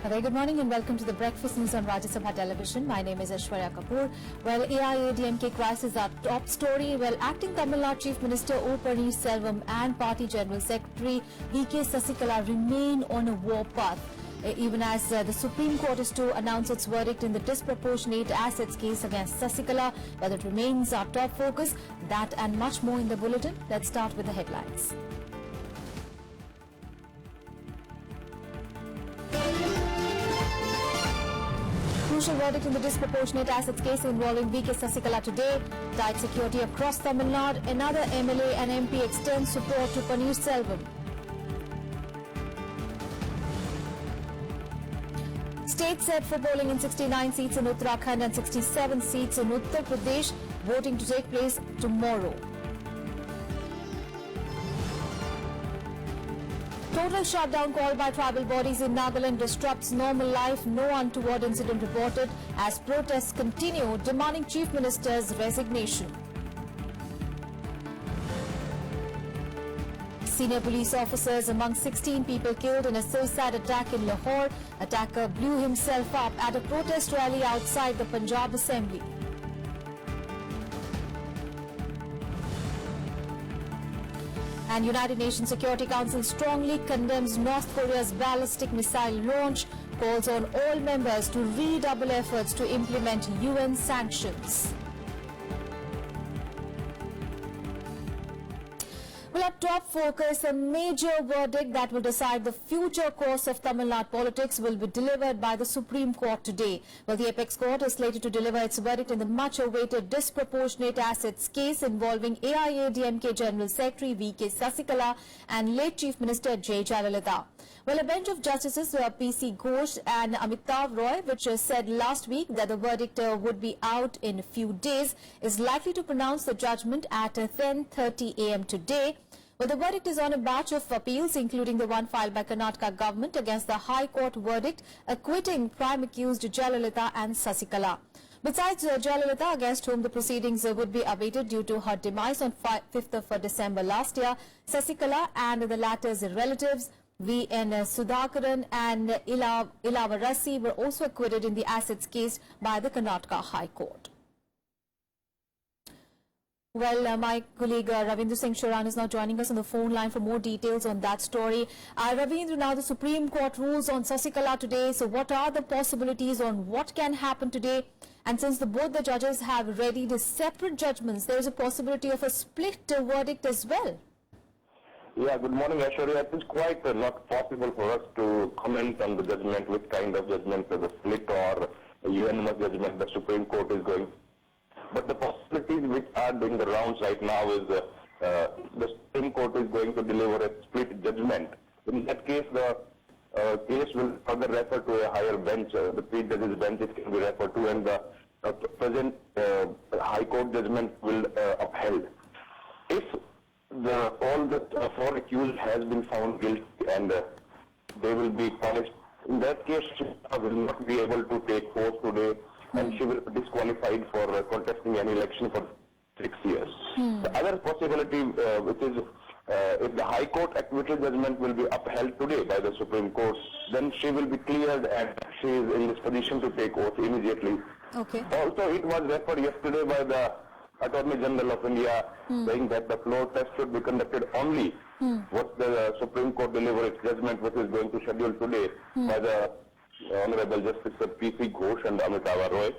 A very good morning and welcome to the Breakfast News on Rajya Sabha Television. My name is Aishwarya Kapoor. Well, AIADMK crisis, our top story. Well, acting Tamil Nadu Chief Minister O. Panneerselvam and Party General Secretary VK Sasikala remain on a war path. Even as the Supreme Court is to announce its verdict in the disproportionate assets case against Sasikala, but it remains our top focus. That and much more in the bulletin. Let's start with the headlines. Crucial verdict in the disproportionate assets case involving VK Sasikala today. Tight security across Tamil Nadu. Another MLA and MP extends support to Panneerselvam. State set for polling in 69 seats in Uttarakhand and 67 seats in Uttar Pradesh. Voting to take place tomorrow. Total shutdown called by tribal bodies in Nagaland disrupts normal life. No untoward incident reported as protests continue, demanding Chief Minister's resignation. Senior police officers among 16 people killed in a suicide attack in Lahore. Attacker blew himself up at a protest rally outside the Punjab Assembly. And United Nations Security Council strongly condemns North Korea's ballistic missile launch, calls on all members to redouble efforts to implement UN sanctions. Well, our top focus, a major verdict that will decide the future course of Tamil Nadu politics will be delivered by the Supreme Court today. Well, the apex court is slated to deliver its verdict in the much-awaited disproportionate assets case involving AIADMK General Secretary VK Sasikala and late Chief Minister J. Jayalalitha. Well, a bench of justices PC Ghosh and Amitav Roy, which said last week that the verdict would be out in a few days, is likely to pronounce the judgment at 10:30 a.m. today. Well, the verdict is on a batch of appeals, including the one filed by Karnataka government against the High Court verdict acquitting prime accused Jayalalitha and Sasikala. Besides Jayalalitha, against whom the proceedings would be awaited due to her demise on 5th of December last year, Sasikala and the latter's relatives, V.N. Sudhakaran and Ilavarasi, were also acquitted in the assets case by the Karnataka High Court. Well, my colleague Ravindra Singh Sharan is now joining us on the phone line for more details on that story. Ravindra, now the Supreme Court rules on Sasikala today. So what are the possibilities on what can happen today? And since both the judges have readied separate judgments, there is a possibility of a split verdict as well. Yeah, good morning, Aishwarya. It is quite not possible for us to comment on the judgment, which kind of judgment, the split or unanimous judgment the Supreme Court is going. But the possibilities which are doing the rounds right now is the Supreme Court is going to deliver a split judgment. In that case, the case will further refer to a higher bench, the three-judges bench it can be referred to, and the present High Court judgment will upheld. If all the four accused has been found guilty and they will be punished, in that case, she will not be able to take force today, and she will be disqualified for contesting any election for 6 years. The other possibility, which is if the High Court acquittal judgment will be upheld today by the Supreme Court, then she will be cleared and she is in this position to take oath immediately. Okay. Also, it was referred yesterday by the Attorney General of India saying that the floor test should be conducted only what the Supreme Court deliver its judgment, which is going to schedule today by the Honorable Justice PC Ghosh and Amitav Roy.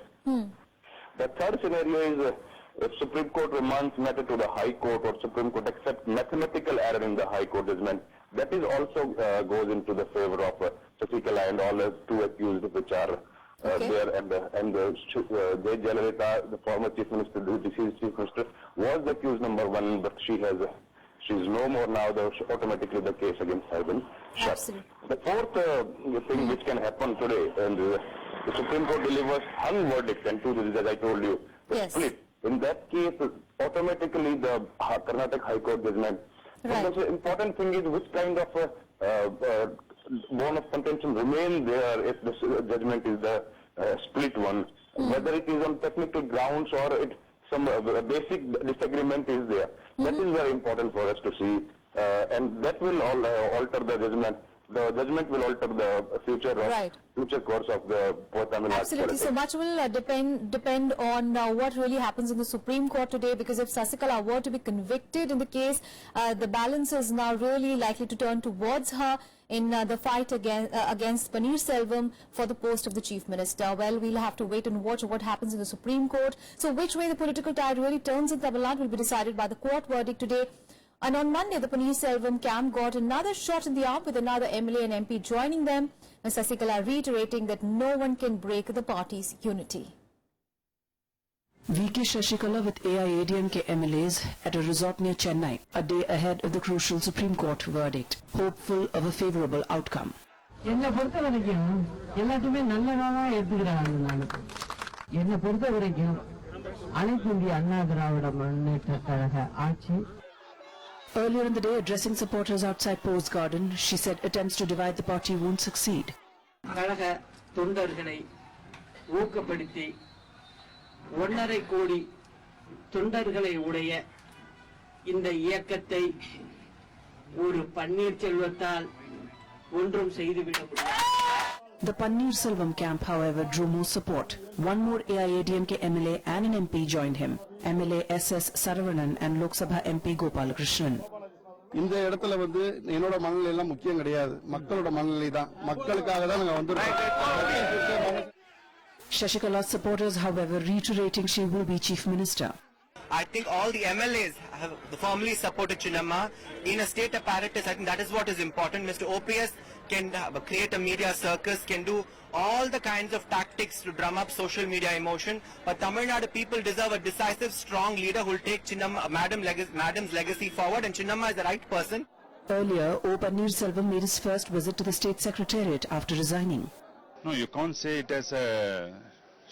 The third scenario is if Supreme Court remands matter to the High Court or Supreme Court accepts mathematical error in the High Court judgment, that is also goes into the favor of Sasikala and all the two accused which are there, and J. Jayalalitha, the former Chief Minister, the deceased Chief Minister, was the accused number one, but she is no more now. Automatically the case against her been shut. Absolutely. The fourth thing which can happen today, and the Supreme Court delivers one verdict and two judges, as I told you, the split. In that case, automatically the Karnataka High Court judgment. Right. But the important thing is which kind of bone of contention remain there if the judgment is the split one, whether it is on technical grounds or some basic disagreement is there. That is very important for us to see, and that will alter the judgment the judgment will alter the future course of the Tamil Nadu Absolutely. politics. So much will depend on what really happens in the Supreme Court today, because if Sasikala were to be convicted in the case, the balance is now really likely to turn towards her in the fight against Panneerselvam for the post of the Chief Minister. Well, we'll have to wait and watch what happens in the Supreme Court. So which way the political tide really turns in Tamil Nadu will be decided by the court verdict today. And on Monday, the Panneerselvam camp got another shot in the arm with another MLA and MP joining them, and Sasikala reiterating that no one can break the party's unity. VK Sasikala with AIADMK MLAs at a resort near Chennai, a day ahead of the crucial Supreme Court verdict, hopeful of a favourable outcome. என்னை பொறுத்த வரைக்கும் எல்லாத்தையுமே நல்லதாக எடுத்துக்கிறாங்க. நான் என்னை பொறுத்த வரைக்கும் அனைத்து இந்திய அண்ணா திராவிட முன்னேற்ற கழக ஆட்சி. Earlier in the day, addressing supporters outside Post Garden, she said attempts to divide the party won't succeed. கழக தொண்டர்களை ஊக்கப்படுத்தி 1.5 கோடி தொண்டர்களை உடைய இந்த இயக்கத்தை ஒரு பன்னீர்செல்வத்தால் ஒன்றும் செய்துவிட முடியாது. The Panneerselvam camp, however, drew more support. One more AIADMK MLA and an MP joined him, MLA SS Saravanan and Lok Sabha MP Gopalakrishnan. இந்த இடத்துல வந்து என்னோட மனநிலை எல்லாம் முக்கியம் கிடையாது, மக்களோட மனநிலை தான். மக்களுக்காக தான் நாங்க வந்திருக்கோம். Sasikala's supporters, however, reiterating she will be Chief Minister. I think all the MLAs have firmly supported Chinnamma. In a state apparatus, I think that is what is important. Mr. OPS can create a media circus, can do all the kinds of tactics to drum up social media emotion. But Tamil Nadu people deserve a decisive, strong leader who will take Chinnamma, Madam's legacy forward, and Chinnamma is the right person. Earlier, O. Panneerselvam made his first visit to the State Secretariat after resigning. No, you can't say it as a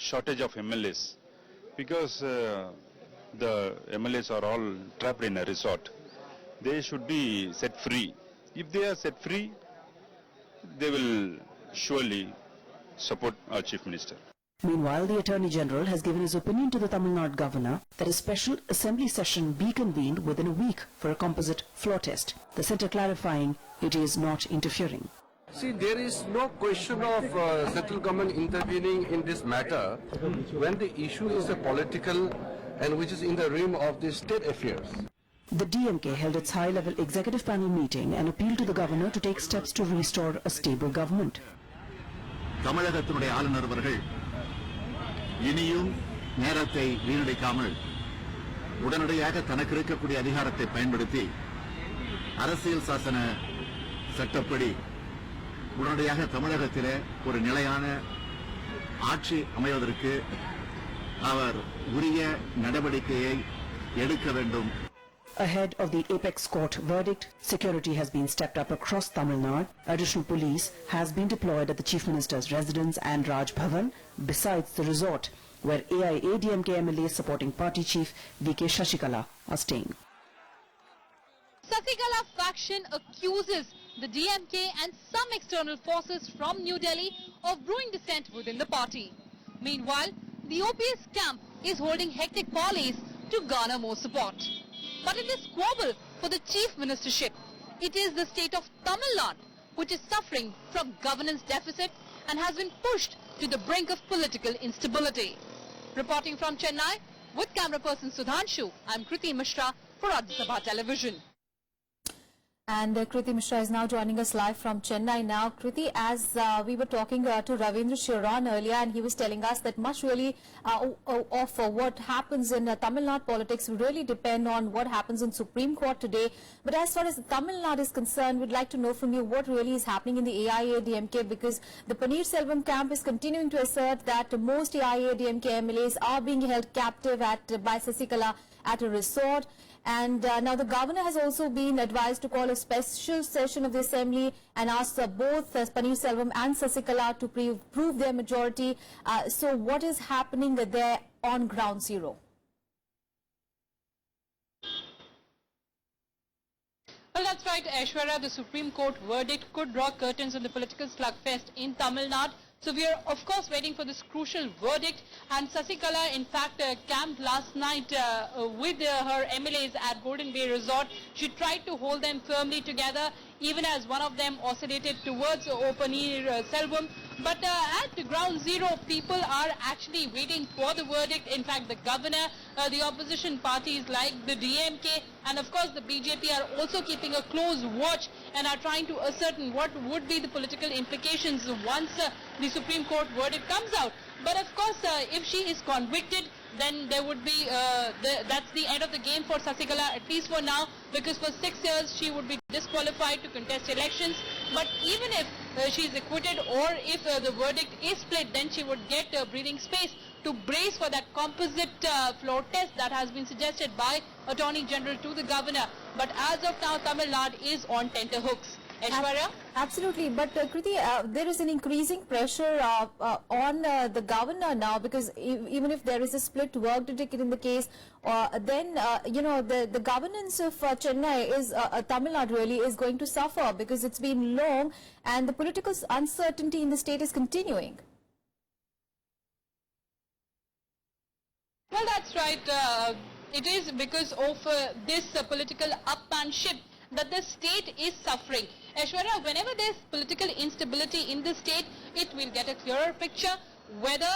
shortage of MLAs, because the MLAs are all trapped in a resort. They should be set free. If they are set free, they will surely support our Chief Minister. Meanwhile, the Attorney General has given his opinion to the Tamil Nadu Governor that a special assembly session be convened within a week for a composite floor test. The centre clarifying it is not interfering. See, there is no question of central government intervening in this matter when the issue is a political and which is in the realm of the state affairs. The DMK held its high-level executive panel meeting and appealed to the governor to take steps to restore a stable government. தமிழகத்தினுடைய ஆளுநர் அவர்கள் இனியும் நேரத்தை வீணடிக்காமல் உடனடியாக தனக்கு இருக்கக்கூடிய அதிகாரத்தை பயன்படுத்தி அரசியல் சாசன சட்டப்படி உடனடியாக தமிழகத்திலே ஒரு நிலையான ஆட்சி அமைவதற்கு அவர் உரிய நடவடிக்கையை எடுக்க வேண்டும். Ahead of the Apex Court verdict, security has been stepped up across Tamil Nadu. Additional police has been deployed at the Chief Minister's residence and Raj Bhavan, besides the resort, where AIADMK MLAs supporting party chief VK Sasikala are staying. Sasikala faction accuses the DMK and some external forces from New Delhi of brewing dissent within the party. Meanwhile, the OPS camp is holding hectic parleys to garner more support. But in this squabble for the chief ministership, it is the state of Tamil Nadu which is suffering from governance deficit and has been pushed to the brink of political instability. Reporting from Chennai with camera person Sudhanshu, I'm Kriti Mishra for Rajya Sabha Television. And Kriti Mishra is now joining us live from Chennai now. Kriti, as we were talking to Ravindra Shiran earlier, and he was telling us that much really of what happens in Tamil Nadu politics will really depend on what happens in Supreme Court today. But as far as Tamil Nadu is concerned, we'd like to know from you what really is happening in the AIADMK, because the Panneerselvam camp is continuing to assert that most AIADMK MLAs are being held captive by Sasikala at a resort. And now the governor has also been advised to call a special session of the assembly and ask both Panneerselvam and Sasikala to prove their majority. So what is happening there on ground zero? Well, that's right, Aishwarya. The Supreme Court verdict could draw curtains on the political slugfest in Tamil Nadu. So we are of course waiting for this crucial verdict, and Sasikala in fact camped last night with her MLAs at Golden Bay Resort. She tried to hold them firmly together, even as one of them oscillated towards Panneerselvam. But at ground zero, people are actually waiting for the verdict. In fact, the governor, the opposition parties like the DMK and of course the BJP are also keeping a close watch and are trying to ascertain what would be the political implications once the Supreme Court verdict comes out. But of course, if she is convicted, then there would be, that's the end of the game for Sasikala, at least for now, because for 6 years she would be disqualified to contest elections. But even if she is acquitted or if the verdict is split, then she would get breathing space to brace for that composite floor test that has been suggested by Attorney General to the governor. But as of now, Tamil Nadu is on tenterhooks. Aishwarya? Absolutely, but Kriti, there is an increasing pressure on the governor now, because even if there is a split verdict in the case, then you know, the governance of Chennai is Tamil Nadu really is going to suffer, because it's been long and the political uncertainty in the state is continuing. Well, that's right. It is because of this political upmanship that the state is suffering. Aishwarya, whenever there's political instability in the state, it will get a clearer picture whether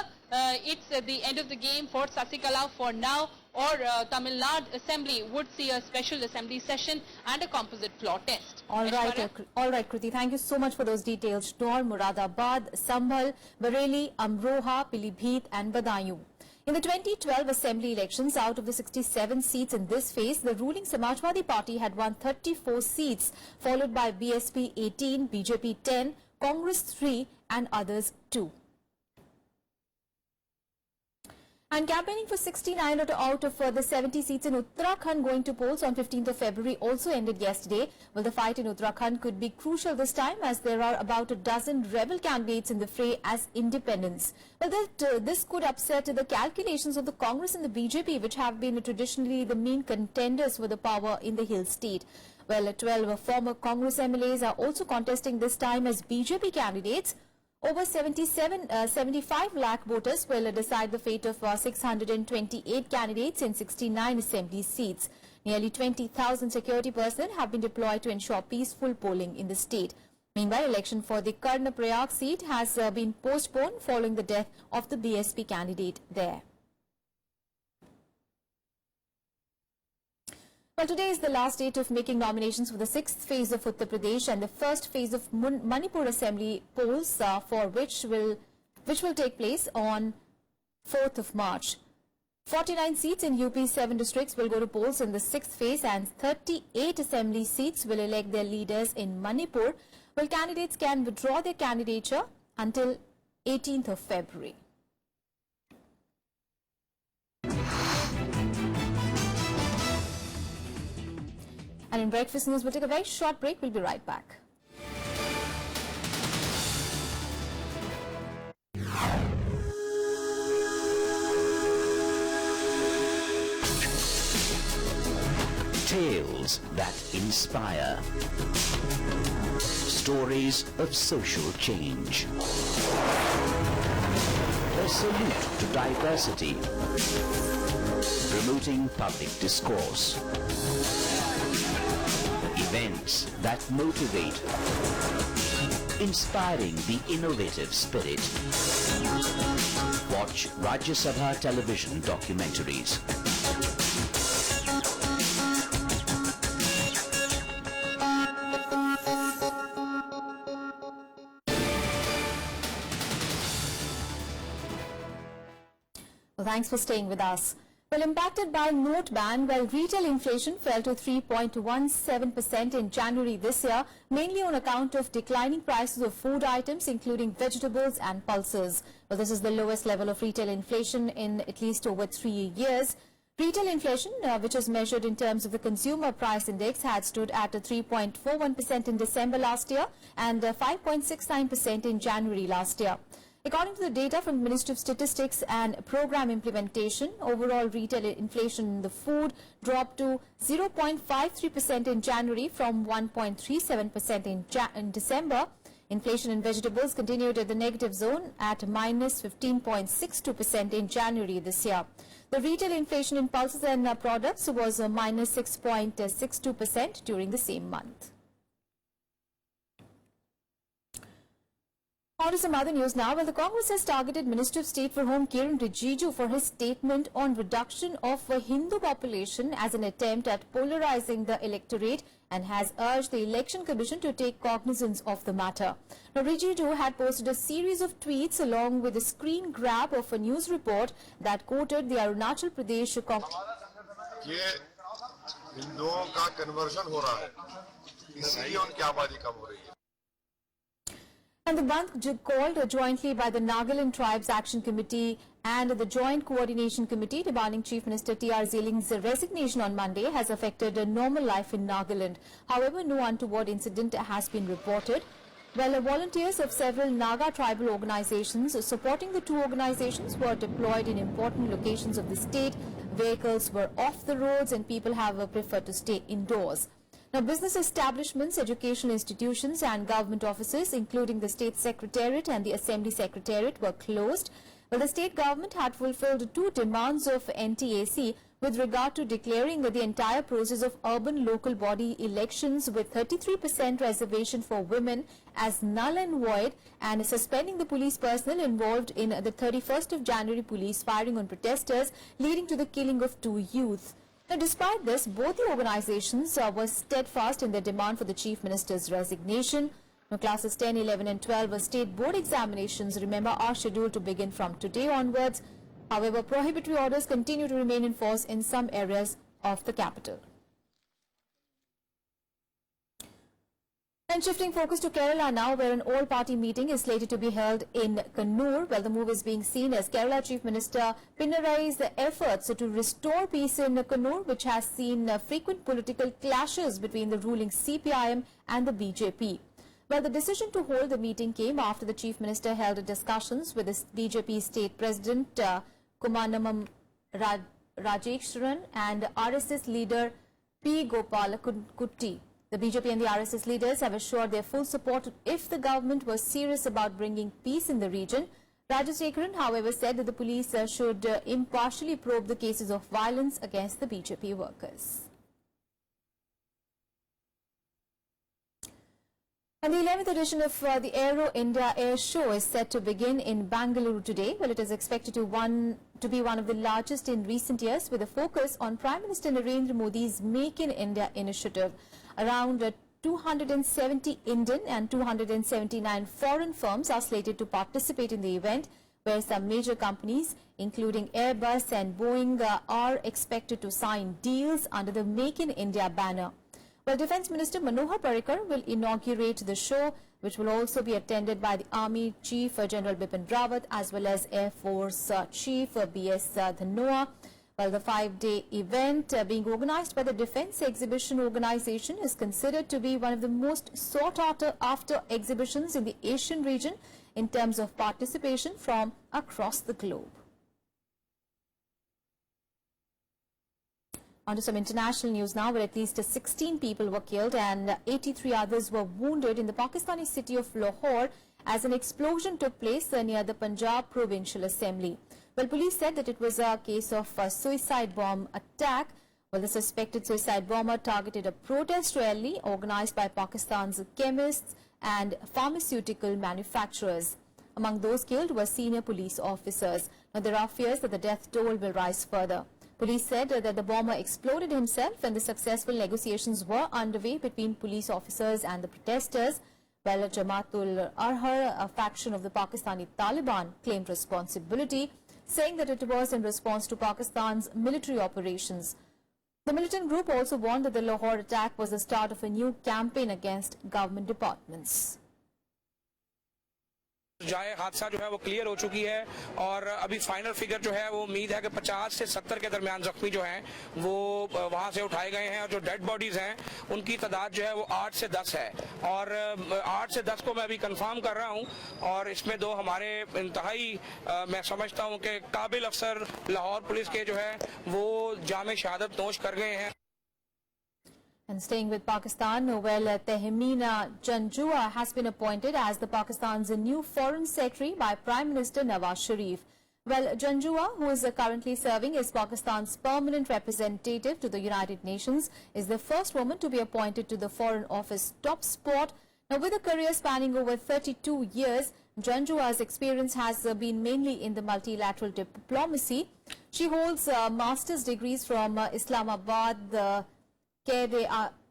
it's the end of the game for Sasikala for now, or Tamil Nadu Assembly would see a special assembly session and a composite floor test. All right, Kriti, thank you so much for those details. Nor, Muradabad, Sambhal, Bareilly, Amroha, Pilibhit and Badaयूं. In the 2012 assembly elections, out of the 67 seats in this phase, the ruling Samajwadi Party had won 34 seats, followed by BSP 18, BJP 10, Congress 3 and others 2. And campaigning for 69 out of the 70 seats in Uttarakhand going to polls on 15th of February also ended yesterday. Well, the fight in Uttarakhand could be crucial this time, as there are about a dozen rebel candidates in the fray as independents. Well, this could upset the calculations of the Congress and the BJP, which have been traditionally the main contenders for the power in the hill state. Well, 12 former Congress MLAs are also contesting this time as BJP candidates. Over 75 lakh voters will decide the fate of 628 candidates in 69 assembly seats. Nearly 20,000 security personnel have been deployed to ensure peaceful polling in the state. Meanwhile, election for the Karnaprayag seat has been postponed following the death of the BSP candidate there. Well, today is the last date of making nominations for the 6th phase of Uttar Pradesh and the first phase of Manipur Assembly polls, for which will take place on 4th of March. 49 seats in UP's 7 districts will go to polls in the 6th phase, and 38 assembly seats will elect their leaders in Manipur. Well, candidates can withdraw their candidature until 18th of February. And in Breakfast News, we'll take a very short break. We'll be right back. Tales that inspire. Stories of social change. A salute to diversity. Promoting public discourse. Events that motivate, inspiring the innovative spirit. Watch Rajya Sabha television documentaries. Well, thanks for staying with us. Well, impacted by note ban, while retail inflation fell to 3.17% in January this year, mainly on account of declining prices of food items, including vegetables and pulses. Well, this is the lowest level of retail inflation in at least over 3 years. Retail inflation, which is measured in terms of the consumer price index, had stood at 3.41% in December last year and 5.69% in January last year. According to the data from the Ministry of Statistics and Program Implementation, overall retail inflation in the food dropped to 0.53% in January from 1.37% in December. Inflation in vegetables continued at the negative zone at minus 15.62% in January this year. The retail inflation in pulses and products was minus 6.62% during the same month. On to some other news now. Well, the Congress has targeted Minister of State for Home Kiran Rijiju for his statement on reduction of the Hindu population as an attempt at polarizing the electorate and has urged the Election Commission to take cognizance of the matter. Now, Rijiju had posted a series of tweets along with a screen grab of a news report that quoted the Arunachal Pradesh Congress. हिंदुओं का conversion हो रहा है, इसलिए उनकी आबादी कम हो रही है. And the bandh called jointly by the Nagaland Tribes Action Committee and the Joint Coordination Committee demanding Chief Minister T.R. Zeiling's resignation on Monday has affected normal life in Nagaland. However, no untoward incident has been reported. Well, volunteers of several Naga tribal organizations supporting the two organizations were deployed in important locations of the state. Vehicles were off the roads and people have preferred to stay indoors. Now, business establishments, educational institutions and government offices, including the State Secretariat and the Assembly Secretariat, were closed. Well, the state government had fulfilled two demands of NTAC with regard to declaring the entire process of urban local body elections with 33% reservation for women as null and void and suspending the police personnel involved in the 31st of January police firing on protesters leading to the killing of two youths. Now, despite this, both the organizations were steadfast in their demand for the Chief Minister's resignation. Now, classes 10, 11 and 12 state board examinations, remember, are scheduled to begin from today onwards. However, prohibitory orders continue to remain in force in some areas of the capital. And shifting focus to Kerala now, where an all-party meeting is slated to be held in Kannur. Well, the move is being seen as Kerala Chief Minister Pinarai's efforts to restore peace in Kannur, which has seen frequent political clashes between the ruling CPIM and the BJP. Well, the decision to hold the meeting came after the Chief Minister held discussions with the BJP State President Kumanamam Rajeshwaran and RSS leader P. Gopala Kutty. The BJP and the RSS leaders have assured their full support if the government was serious about bringing peace in the region. Rajeshwaran, however, said that the police should impartially probe the cases of violence against the BJP workers. And the 11th edition of the Aero India Air Show is set to begin in Bangalore today. Well, it is expected to be one of the largest in recent years, with a focus on Prime Minister Narendra Modi's Make in India initiative. Around 270 Indian and 279 foreign firms are slated to participate in the event, where some major companies, including Airbus and Boeing, are expected to sign deals under the Make in India banner. Well, Defence Minister Manohar Parrikar will inaugurate the show, which will also be attended by the Army Chief General Bipin Rawat as well as Air Force Chief B.S. Dhanoa. Well, the 5-day event being organised by the Defence Exhibition Organisation is considered to be one of the most sought-after exhibitions in the Asian region in terms of participation from across the globe. On to some international news now, where at least 16 people were killed and 83 others were wounded in the Pakistani city of Lahore as an explosion took place near the Punjab Provincial Assembly. Well, police said that it was a case of a suicide bomb attack. Well, the suspected suicide bomber targeted a protest rally organised by Pakistan's chemists and pharmaceutical manufacturers. Among those killed were senior police officers. Now, there are fears that the death toll will rise further. Police said that the bomber exploded himself and the successful negotiations were underway between police officers and the protesters. Well, Jamaatul Ahrar, a faction of the Pakistani Taliban, claimed responsibility, saying that it was in response to Pakistan's military operations. The militant group also warned that the Lahore attack was the start of a new campaign against government departments. जाए हादसा जो है वो clear हो चुकी है और अभी फाइनल फिगर जो है वो उम्मीद है कि 50 से 70 के दरमियान जख्मी जो हैं वो वहां से उठाए गए हैं और जो डेड बॉडीज हैं उनकी तादाद जो है वो 8 से 10 है और 8 से 10 को मैं अभी कंफर्म कर रहा हूं और इसमें दो हमारे इंतहाई मैं समझता हूं कि काबिल अफसर लाहौर पुलिस के जो है वो जामे शहादत नोश कर गए हैं. And staying with Pakistan, Tehmina Janjua has been appointed as the Pakistan's new Foreign Secretary by Prime Minister Nawaz Sharif. Well, Janjua, who is currently serving as Pakistan's permanent representative to the United Nations, is the first woman to be appointed to the Foreign Office top spot. Now, with a career spanning over 32 years, Janjua's experience has been mainly in the multilateral diplomacy. She holds master's degrees from Islamabad,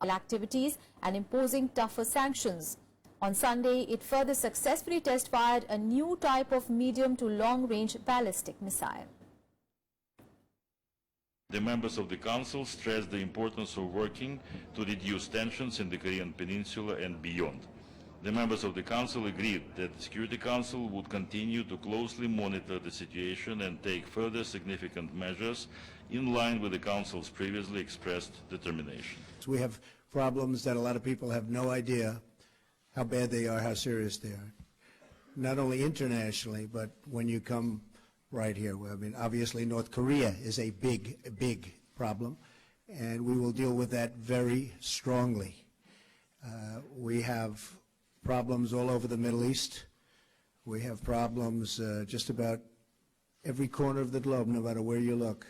activities and imposing tougher sanctions. On Sunday, it further successfully test-fired a new type of medium to long-range ballistic missile. The members of the Council stressed the importance of working to reduce tensions in the Korean Peninsula and beyond. The members of the Council agreed that the Security Council would continue to closely monitor the situation and take further significant measures in line with the Council's previously expressed determination. We have problems that a lot of people have no idea how bad they are, how serious they are. Not only internationally, but when you come right here. I mean, obviously North Korea is a big problem, and we will deal with that very strongly. We have problems all over the Middle East. We have problems just about every corner of the globe, no matter where you look.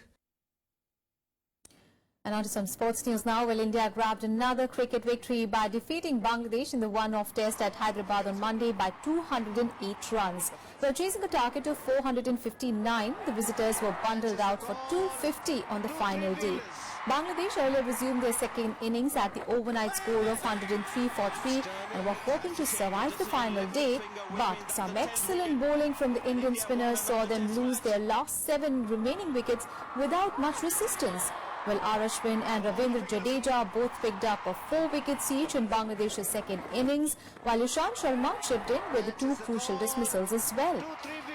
And on to some sports news now. Well, India grabbed another cricket victory by defeating Bangladesh in the one-off test at Hyderabad on Monday by 208 runs. While chasing a target of 459, the visitors were bundled out for 250 on the final day. Bangladesh earlier resumed their second innings at the overnight score of 103 for 3 and were hoping to survive the final day, but some excellent bowling from the Indian spinners saw them lose their last 7 remaining wickets without much resistance. Well, Ashwin and Ravindra Jadeja both picked up 4 wickets each in Bangladesh's second innings, while Ishant Sharma chipped in with the 2 crucial dismissals as well.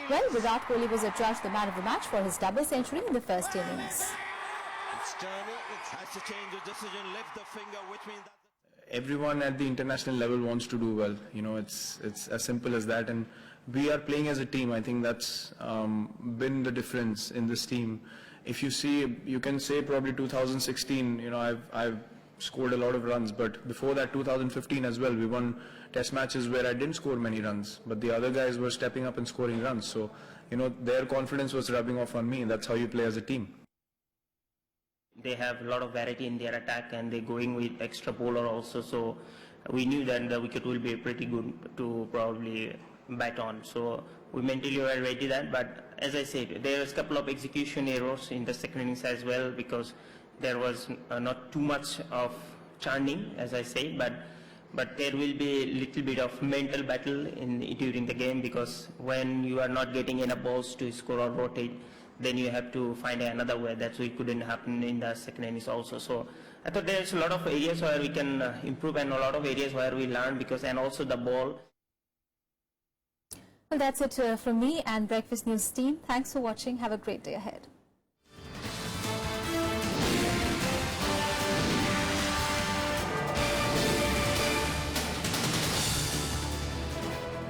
Well, Virat Kohli was adjudged the man of the match for his double century in the first innings. Everyone at the international level wants to do well. You know, it's as simple as that, and we are playing as a team. I think that's been the difference in this team. If you see, you can say probably 2016, you know, I've scored a lot of runs, but before that 2015 as well, we won test matches where I didn't score many runs, but the other guys were stepping up and scoring runs. So, you know, their confidence was rubbing off on me, and that's how you play as a team. They have a lot of variety in their attack, and they're going with extra bowler also, so we knew that the wicket will be pretty good to probably bat on. So we mentally were ready that, but as I said, there was a couple of execution errors in the second innings as well, because there was not too much of churning, as I say, but there will be a little bit of mental battle during the game, because when you are not getting enough balls to score or rotate, then you have to find another way. That's what couldn't happen in the second innings also. So I thought there's a lot of areas where we can improve, and a lot of areas where we learn, because and also the ball. Well, that's it from me and Breakfast News team. Thanks for watching. Have a great day ahead.